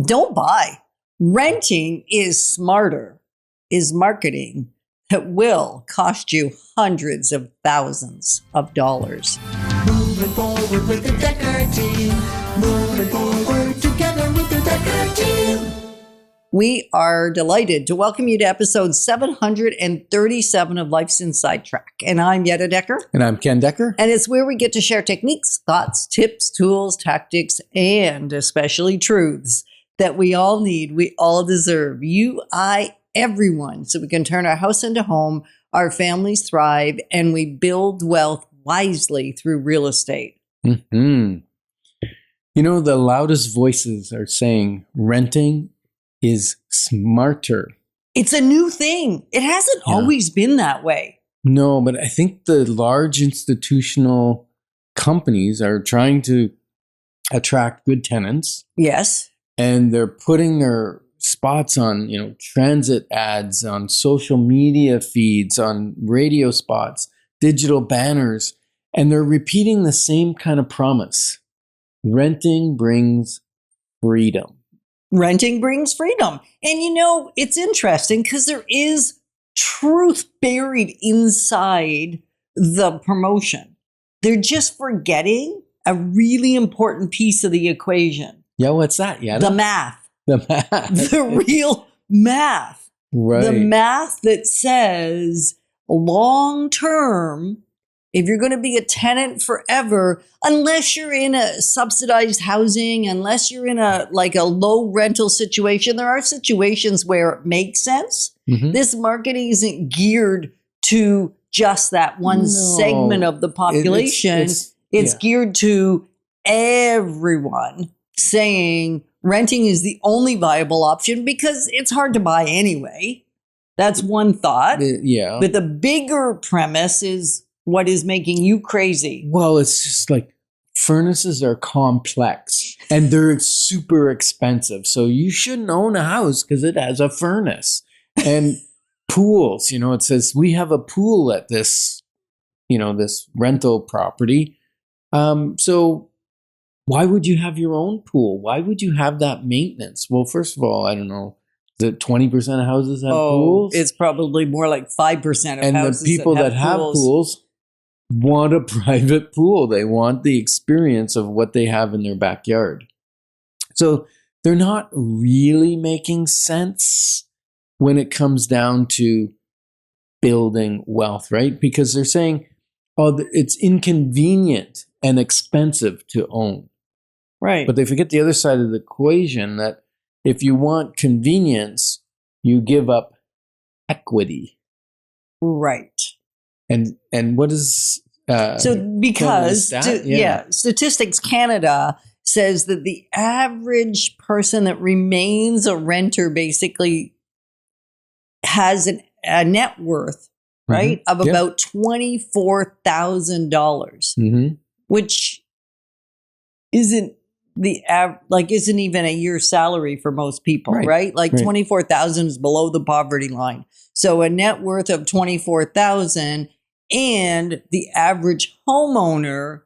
Don't buy. Renting is smarter, is marketing that will cost you hundreds of thousands of dollars. Moving forward with the Dekker team. Moving forward together with the Dekker team. We are delighted to welcome you to episode 737 of Life's Inside Track. And I'm Yetta Dekker. And I'm Ken Dekker. And it's where we get to share techniques, thoughts, tips, tools, tactics, and especially truths that we all need, we all deserve. You, I, everyone. So we can turn our house into home, our families thrive, and we build wealth wisely through real estate. Mm-hmm. You know, the loudest voices are saying renting is smarter. It's a new thing. It hasn't always been that way. No, but I think the large institutional companies are trying to attract good tenants. Yes. And they're putting their spots on, transit ads, on social media feeds, on radio spots, digital banners, and they're repeating the same kind of promise. Renting brings freedom. Renting brings freedom. And it's interesting because there is truth buried inside the promotion. They're just forgetting a really important piece of the equation. Yeah, what's that? Yeah, the math. The math. The real math. Right. The math that says long term, if you're going to be a tenant forever, unless you're in a subsidized housing, unless you're in a low rental situation, there are situations where it makes sense. Mm-hmm. This marketing isn't geared to just that one segment of the population. It's geared to everyone, saying renting is the only viable option because it's hard to buy anyway. That's one thought. Yeah. But the bigger premise is what is making you crazy. Well, it's just like furnaces are complex and they're super expensive. So you shouldn't own a house because it has a furnace. And pools, it says we have a pool at this, this rental property. So why would you have your own pool? Why would you have that maintenance? Well, first of all, I don't know. Is it 20% of houses have pools? It's probably more like 5% of houses. And the people that have pools want a private pool. They want the experience of what they have in their backyard. So they're not really making sense when it comes down to building wealth, right? Because they're saying, it's inconvenient and expensive to own. Right. But they forget the other side of the equation, that if you want convenience, you give up equity. Right. And what is Statistics Canada says that the average person that remains a renter basically has a net worth, right, of about $24,000, which isn't isn't even a year's salary for most people, right? 24,000 is below the poverty line. So a net worth of 24,000, and the average homeowner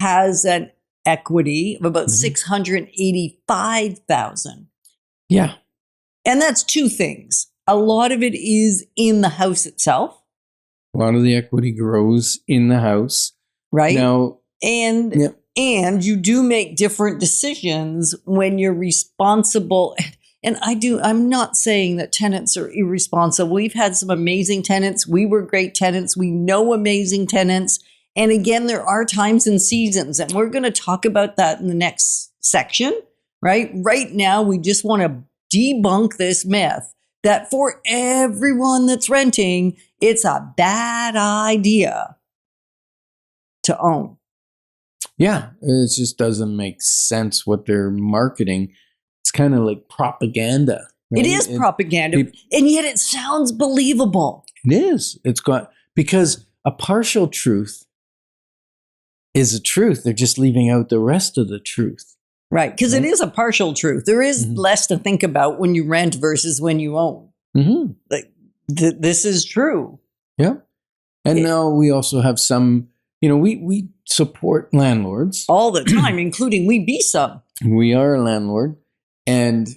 has an equity of about 685,000. Yeah. And that's two things. A lot of it is in the house itself. A lot of the equity grows in the house. Right. Now, and you do make different decisions when you're responsible. And I'm not saying that tenants are irresponsible. We've had some amazing tenants. We were great tenants. We know amazing tenants. And again, there are times and seasons, and we're going to talk about that in the next section, right? Right now, we just want to debunk this myth that for everyone that's renting, it's a bad idea to own. Yeah, it just doesn't make sense what they're marketing. It's kind of like propaganda. Right? It is propaganda, and yet it sounds believable. It is. Because a partial truth is a truth. They're just leaving out the rest of the truth. Right, because it is a partial truth. There is less to think about when you rent versus when you own. Mm-hmm. This is true. Yeah. And now we also have some, we support landlords. All the time, including we be some. We are a landlord. And,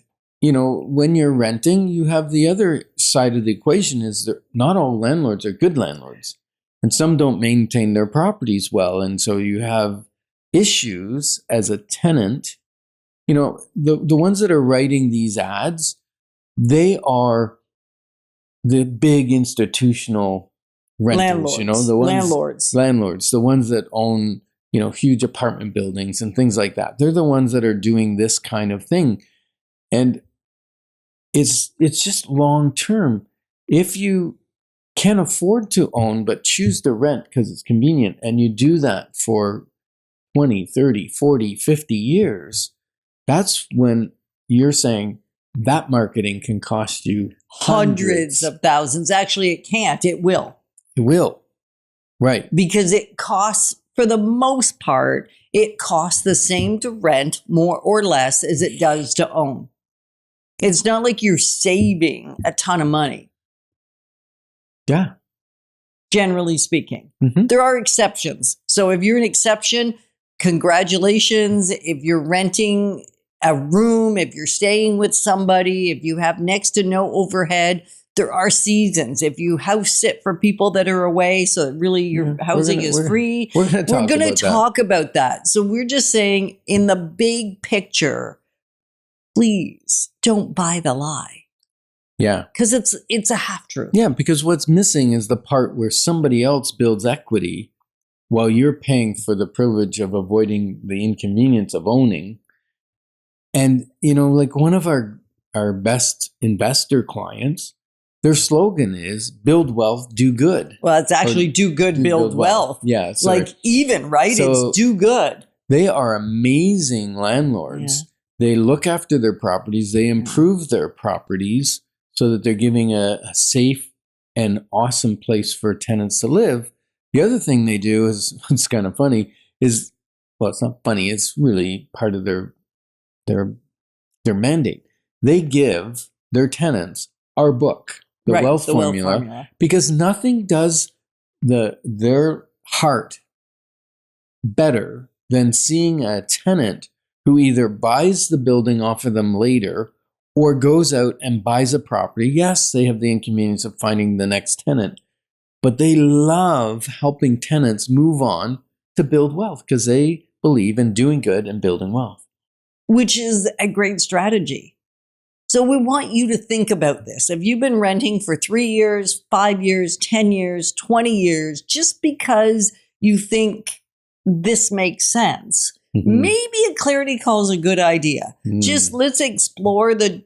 when you're renting, you have the other side of the equation is that not all landlords are good landlords. And some don't maintain their properties well. And so you have issues as a tenant. The ones that are writing these ads, they are the big institutional renters, landlords, the ones that own, huge apartment buildings and things like that. They're the ones that are doing this kind of thing. And it's just long term. If you can afford to own, but choose to rent because it's convenient, and you do that for 20, 30, 40, 50 years, that's when you're saying that marketing can cost you hundreds of thousands. Actually, it can't. It will. It will. Right. Because it costs, for the most part, it costs the same to rent, more or less, as it does to own. It's not like you're saving a ton of money. Yeah. Generally speaking. Mm-hmm. There are exceptions. So if you're an exception, congratulations. If you're renting a room, if you're staying with somebody, if you have next to no overhead, there are seasons. If you house sit for people that are away, so that really your housing is free, we're going to talk about that. So we're just saying, in the big picture, please don't buy the lie. Yeah. Because it's a half-truth. Yeah, because what's missing is the part where somebody else builds equity while you're paying for the privilege of avoiding the inconvenience of owning. And, like one of our best investor clients, their slogan is build wealth, do good. Well, it's actually do good, build wealth. Yeah. Sorry. Like even, right? So it's do good. They are amazing landlords. Yeah. They look after their properties. They improve their properties so that they're giving a safe and awesome place for tenants to live. The other thing they do is, it's kind of funny, is, well, it's not funny. It's really part of their mandate. They give their tenants our book, the Wealth Formula, because nothing does their heart better than seeing a tenant who either buys the building off of them later or goes out and buys a property. Yes, they have the inconvenience of finding the next tenant, but they love helping tenants move on to build wealth because they believe in doing good and building wealth. Which is a great strategy. So we want you to think about this. If you've been renting for 3 years, 5 years, 10 years, 20 years, just because you think this makes sense, maybe a clarity call is a good idea. Just let's explore the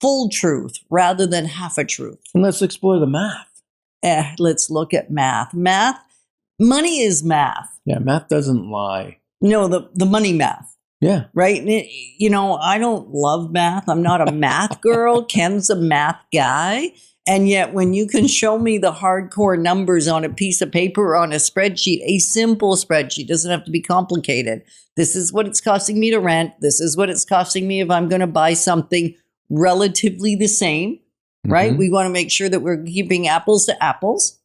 full truth rather than half a truth. And let's explore the math. Let's look at math. Money is math. Yeah, math doesn't lie. No, the money math. Yeah. Right? I don't love math. I'm not a math girl. Ken's a math guy. And yet when you can show me the hardcore numbers on a piece of paper or on a spreadsheet, a simple spreadsheet, doesn't have to be complicated. This is what it's costing me to rent. This is what it's costing me if I'm going to buy something relatively the same, right? We want to make sure that we're keeping apples to apples,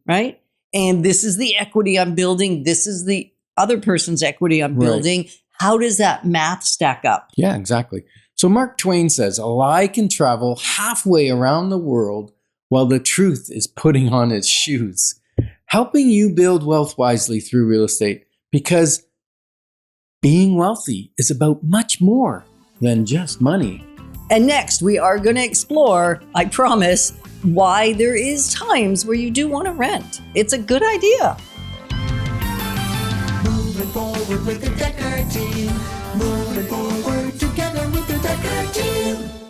right? And this is the equity I'm building. This is the other person's equity I'm building. Right. How does that math stack up? Yeah, exactly. So Mark Twain says, a lie can travel halfway around the world while the truth is putting on its shoes. Helping you build wealth wisely through real estate, because being wealthy is about much more than just money. And next, we are going to explore, I promise, why there is times where you do want to rent. It's a good idea. Moving forward with the Dekker team. Moving forward together with the Dekker team.